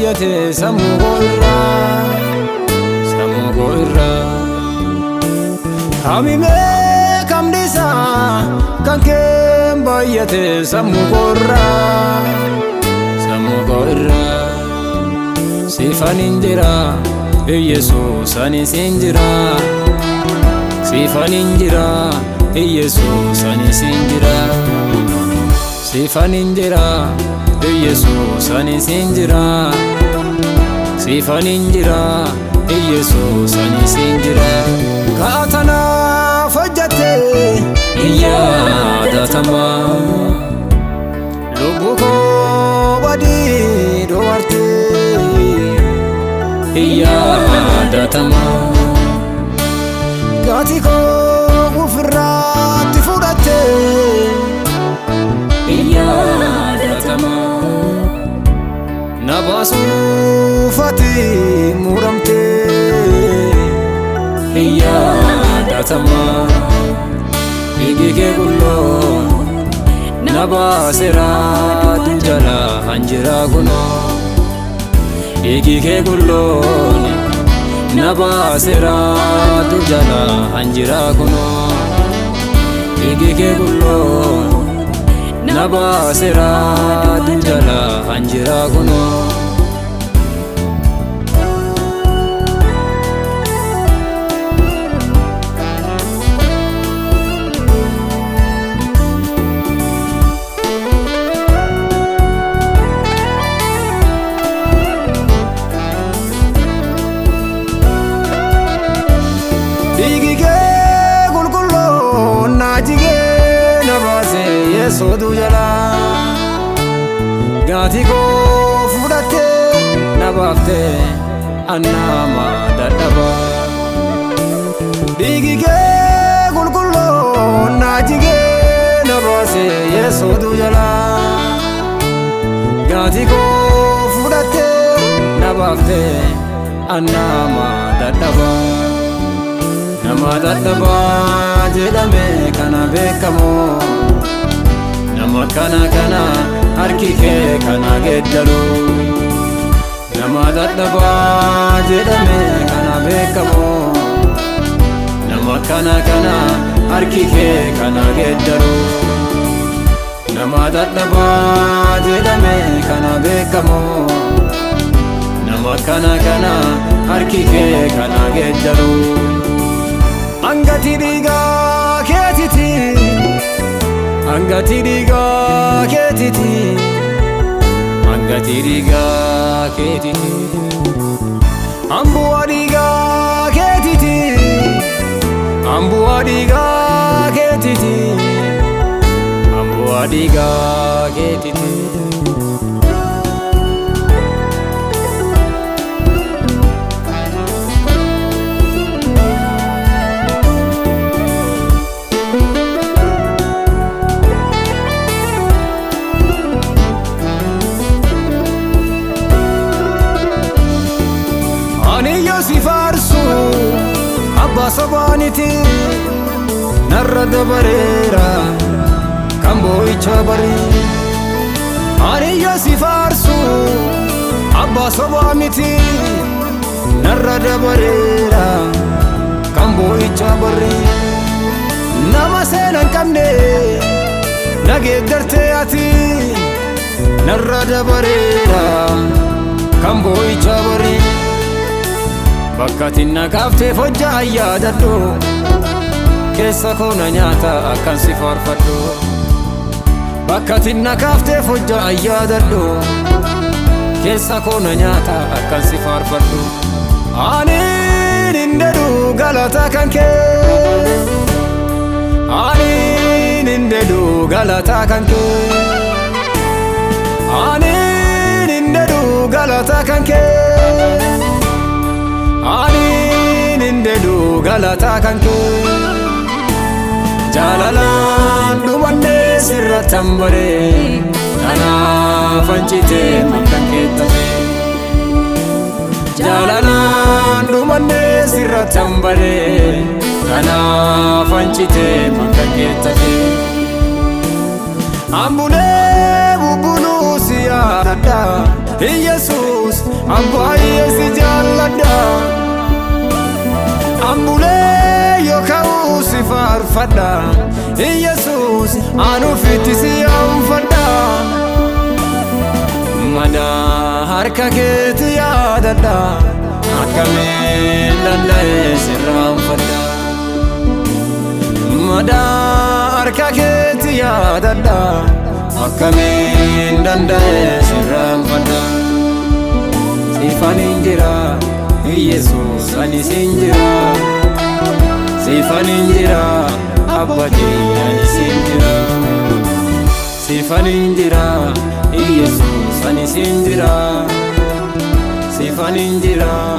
baay'ate sammuu koo irraa Kamimee kamdisa kan kee baay'ate sammuu koo irraa Sifan injira Yesus ani sinjira Sifan injira Yesus ani sinjira Sifan injira Yesus ani sinjira Sifan injira Yesus ani sinjira Katana fajjate yaadatama Lubbu koo badii dhoowwarte yaadatama Gatii koo ofirratti fudhatte yaadatama Na baasuuf ati muramte yaadatama Dhiigi kee qulloo na baaseera jala hanjira kunoo Dhiigi kee qulloo na baaseera jala hanjira kunoo Dhiigi kee qulloo na baaseera jala hanjira kunoo Sodu jala Gatii koo fudhatte na baafte annama dadhaba Dhiigi kee qulqulloo na jigee na baase Sodu jala Gatii koo fudhatte na baafte annama dadhaba Nama dadhaba jedhame kana beekamoo Nama kana harki kee kana geddaru Nama dadhabaa jedhame kana beekamoo Nama kana harki kee kana geddaru Nama dadhabaa jedhame kana beekamoo Nama kana harki kee kana geddaru Angati dhiigaa keetiti Angati dhiigaa keetiti Angati dhiigaa keetiti Ambu'aa dhiigaa keetiti Ambu'aa dhiigaa keetiti Ambu'aa dhiigaa keetiti Sifarsu Abba sobaaniti narra dabareera kan boo'icha barii Aniyyo sifarsu Abba sobaaniti narra dabareera kan boo'icha barii Nama seenan qabne nageeddarte ati narra dabareera kan boo'icha barii Bakka tinna kaaftee hojjaa yaadadhu Keessa koo na nyaata akkan si faarfadhu Bakka tinna kaaftee hojjaa yaadadhu Keessa koo na nyaata akkan si faarfadhu Aniin hin dedhu galata kan kee Aniin hin dedhu galata kan kee Aniin hin dedhu galata kan kee Aniin hin dedhu galata kan kee Jaalalaan dhumannee sirratti hambaree Kanaaf hancitee makkan keettame Jaalalaan dhumannee sirratti hambaree Kanaaf hancitee makkan keettame Ambulee bubbuluu si yaadadha Yesus Abbaayee si jaalladha Ambulee yookaan si faarfadha Yesuus anuufitti si anfadha Madaa harka keetti yaadadha Akkamiin danda'ee sirraanfadha Madaa harka keetti yaadadha Akkamiin danda'ee sirraanfadha Sifan injira Yesuus ani sinjira Sifan injira Abbati ani sinjira Sifan injira Yesuus ani sinjira Sifan injira